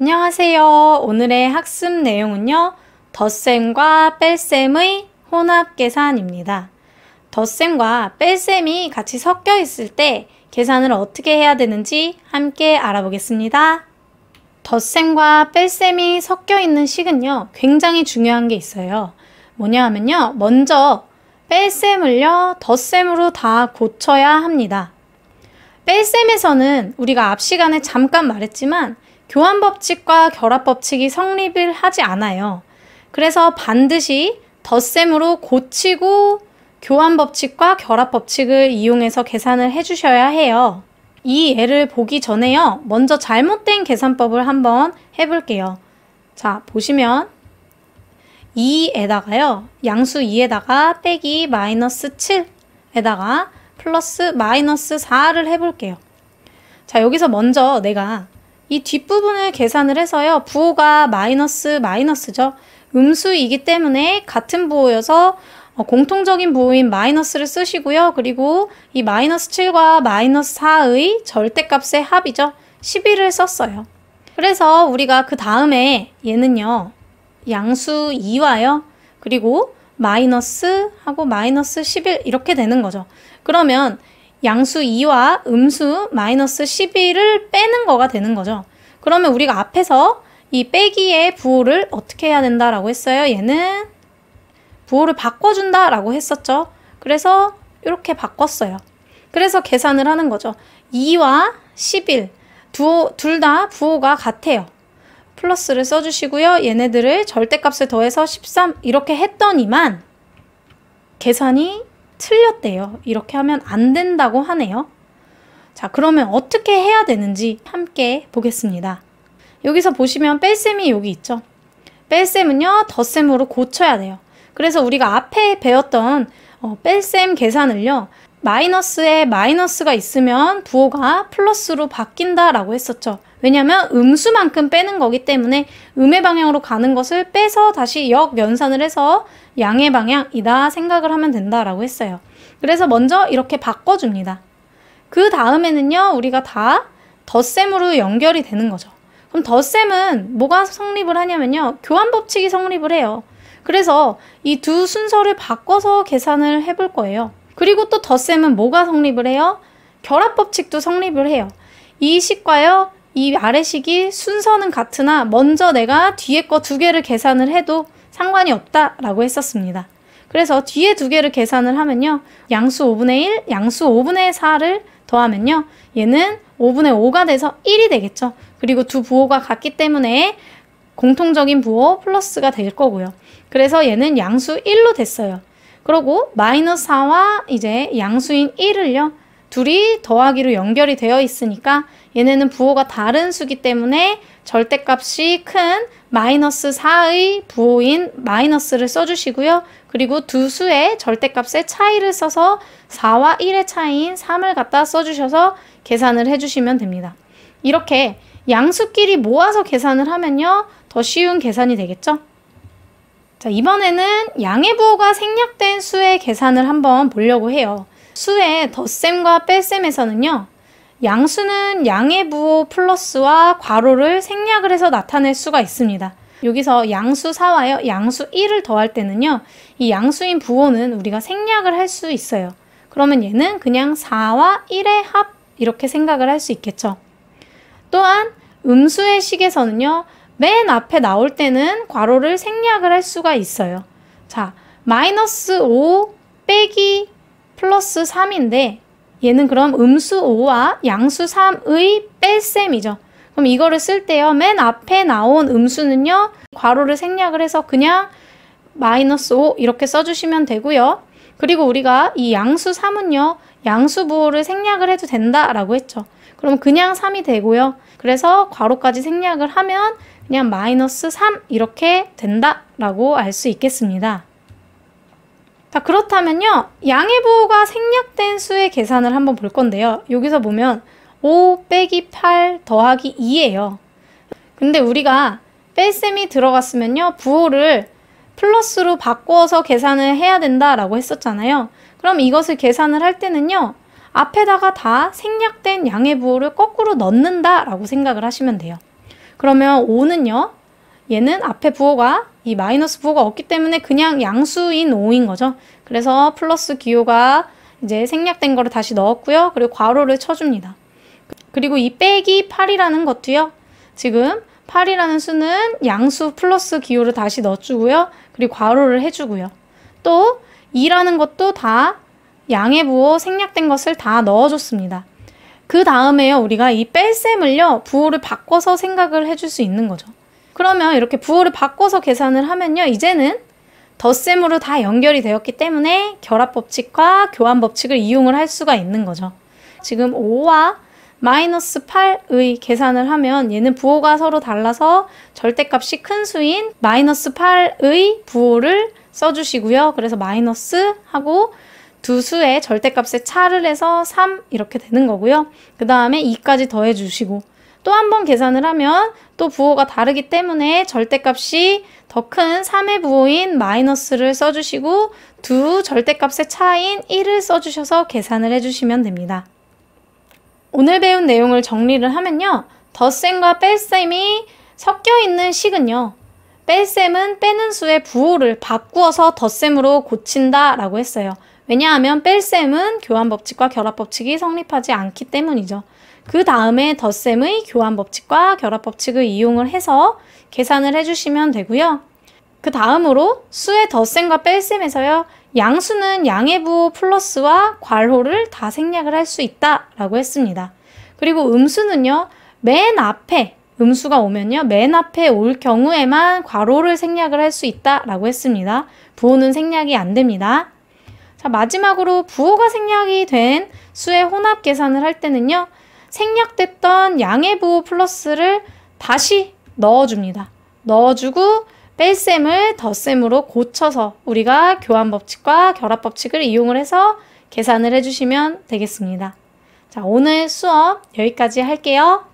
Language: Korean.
안녕하세요. 오늘의 학습 내용은요. 덧셈과 뺄셈의 혼합 계산입니다. 덧셈과 뺄셈이 같이 섞여 있을 때 계산을 어떻게 해야 되는지 함께 알아보겠습니다. 덧셈과 뺄셈이 섞여 있는 식은요. 굉장히 중요한 게 있어요. 뭐냐 하면요. 먼저 뺄셈을요. 덧셈으로 다 고쳐야 합니다. 뺄셈에서는 우리가 앞 시간에 잠깐 말했지만 교환법칙과 결합법칙이 성립을 하지 않아요. 그래서 반드시 덧셈으로 고치고 교환법칙과 결합법칙을 이용해서 계산을 해주셔야 해요. 이 예를 보기 전에요. 먼저 잘못된 계산법을 한번 해볼게요. 자, 보시면 2에다가요. 양수 2에다가 빼기 마이너스 7에다가 플러스 마이너스 4를 해볼게요. 자, 여기서 먼저 내가 이 뒷부분을 계산을 해서요. 부호가 마이너스죠. 음수이기 때문에 같은 부호여서 공통적인 부호인 마이너스를 쓰시고요. 그리고 이 마이너스 7과 마이너스 4의 절대값의 합이죠. 11을 썼어요. 그래서 우리가 그 다음에 얘는요. 양수 2와요. 그리고 마이너스 하고 마이너스 11 이렇게 되는 거죠. 그러면 양수 2와 음수 마이너스 11을 빼는 거가 되는 거죠. 그러면 우리가 앞에서 이 빼기의 부호를 어떻게 해야 된다라고 했어요? 얘는 부호를 바꿔준다라고 했었죠. 그래서 이렇게 바꿨어요. 그래서 계산을 하는 거죠. 2와 11 둘 다 부호가 같아요. 플러스를 써주시고요. 얘네들을 절대값을 더해서 13 이렇게 했더니만 계산이 틀렸대요. 이렇게 하면 안 된다고 하네요. 자, 그러면 어떻게 해야 되는지 함께 보겠습니다. 여기서 보시면 뺄셈이 여기 있죠. 뺄셈은요. 덧셈으로 고쳐야 돼요. 그래서 우리가 앞에 배웠던 뺄셈 계산을요. 마이너스에 마이너스가 있으면 부호가 플러스로 바뀐다라고 했었죠. 왜냐면 음수만큼 빼는 거기 때문에 음의 방향으로 가는 것을 빼서 다시 역연산을 해서 양의 방향이다 생각을 하면 된다라고 했어요. 그래서 먼저 이렇게 바꿔줍니다. 그 다음에는요. 우리가 다 덧셈으로 연결이 되는 거죠. 그럼 덧셈은 뭐가 성립을 하냐면요. 교환법칙이 성립을 해요. 그래서 이 두 순서를 바꿔서 계산을 해볼 거예요. 그리고 또 덧셈은 뭐가 성립을 해요? 결합법칙도 성립을 해요. 이 식과요. 이 아래 식이 순서는 같으나 먼저 내가 뒤에 거 두 개를 계산을 해도 상관이 없다라고 했었습니다. 그래서 뒤에 두 개를 계산을 하면요. 양수 5분의 1, 양수 5분의 4를 더하면요. 얘는 5분의 5가 돼서 1이 되겠죠. 그리고 두 부호가 같기 때문에 공통적인 부호 플러스가 될 거고요. 그래서 얘는 양수 1로 됐어요. 그리고 마이너스 4와 이제 양수인 1을요. 둘이 더하기로 연결이 되어 있으니까 얘네는 부호가 다른 수기 때문에 절대값이 큰 마이너스 4의 부호인 마이너스를 써주시고요. 그리고 두 수의 절대값의 차이를 써서 4와 1의 차이인 3을 갖다 써주셔서 계산을 해주시면 됩니다. 이렇게 양수끼리 모아서 계산을 하면요. 더 쉬운 계산이 되겠죠? 자, 이번에는 양의 부호가 생략된 수의 계산을 한번 보려고 해요. 수의 덧셈과 뺄셈에서는요. 양수는 양의 부호 플러스와 괄호를 생략을 해서 나타낼 수가 있습니다. 여기서 양수 4와요. 양수 1을 더할 때는요. 이 양수인 부호는 우리가 생략을 할 수 있어요. 그러면 얘는 그냥 4와 1의 합 이렇게 생각을 할 수 있겠죠. 또한 음수의 식에서는요. 맨 앞에 나올 때는 괄호를 생략을 할 수가 있어요. 자, 마이너스 5 빼기 플러스 3인데 얘는 그럼 음수 5와 양수 3의 뺄셈이죠. 그럼 이거를 쓸 때요. 맨 앞에 나온 음수는요. 괄호를 생략을 해서 그냥 마이너스 5 이렇게 써주시면 되고요. 그리고 우리가 이 양수 3은요. 양수 부호를 생략을 해도 된다라고 했죠. 그럼 그냥 3이 되고요. 그래서 괄호까지 생략을 하면 그냥 마이너스 3 이렇게 된다라고 알 수 있겠습니다. 자, 그렇다면요. 양의 부호가 생략된 수의 계산을 한번 볼 건데요. 여기서 보면 5 빼기 8 더하기 2예요. 근데 우리가 뺄셈이 들어갔으면요. 부호를 플러스로 바꿔서 계산을 해야 된다라고 했었잖아요. 그럼 이것을 계산을 할 때는요. 앞에다가 다 생략된 양의 부호를 거꾸로 넣는다라고 생각을 하시면 돼요. 그러면 5는요. 얘는 앞에 부호가 이 마이너스 부호가 없기 때문에 그냥 양수인 5인 거죠. 그래서 플러스 기호가 이제 생략된 거를 다시 넣었고요. 그리고 괄호를 쳐줍니다. 그리고 이 빼기 8이라는 것도요. 지금 8이라는 수는 양수 플러스 기호를 다시 넣어주고요. 그리고 괄호를 해주고요. 또 2라는 것도 다 양의 부호 생략된 것을 다 넣어줬습니다. 그 다음에요. 우리가 이 뺄셈을요. 부호를 바꿔서 생각을 해줄 수 있는 거죠. 그러면 이렇게 부호를 바꿔서 계산을 하면요. 이제는 덧셈으로 다 연결이 되었기 때문에 결합법칙과 교환법칙을 이용을 할 수가 있는 거죠. 지금 5와 마이너스 8의 계산을 하면 얘는 부호가 서로 달라서 절대값이 큰 수인 마이너스 8의 부호를 써주시고요. 그래서 마이너스 하고 두 수의 절대값의 차를 해서 3 이렇게 되는 거고요. 그 다음에 2까지 더해 주시고 또 한 번 계산을 하면 또 부호가 다르기 때문에 절대값이 더 큰 3의 부호인 마이너스를 써주시고 두 절대값의 차인 1을 써주셔서 계산을 해주시면 됩니다. 오늘 배운 내용을 정리를 하면요. 덧셈과 뺄셈이 섞여 있는 식은요. 뺄셈은 빼는 수의 부호를 바꾸어서 덧셈으로 고친다 라고 했어요. 왜냐하면 뺄셈은 교환법칙과 결합법칙이 성립하지 않기 때문이죠. 그 다음에 덧셈의 교환법칙과 결합법칙을 이용을 해서 계산을 해주시면 되고요. 그 다음으로 수의 덧셈과 뺄셈에서요. 양수는 양의 부호 플러스와 괄호를 다 생략을 할 수 있다 라고 했습니다. 그리고 음수는요. 맨 앞에 음수가 오면요. 맨 앞에 올 경우에만 괄호를 생략을 할 수 있다 라고 했습니다. 부호는 생략이 안 됩니다. 자, 마지막으로 부호가 생략이 된 수의 혼합 계산을 할 때는요. 생략됐던 양의 부호 플러스를 다시 넣어줍니다. 넣어주고 뺄셈을 덧셈으로 고쳐서 우리가 교환법칙과 결합법칙을 이용을 해서 계산을 해주시면 되겠습니다. 자, 오늘 수업 여기까지 할게요.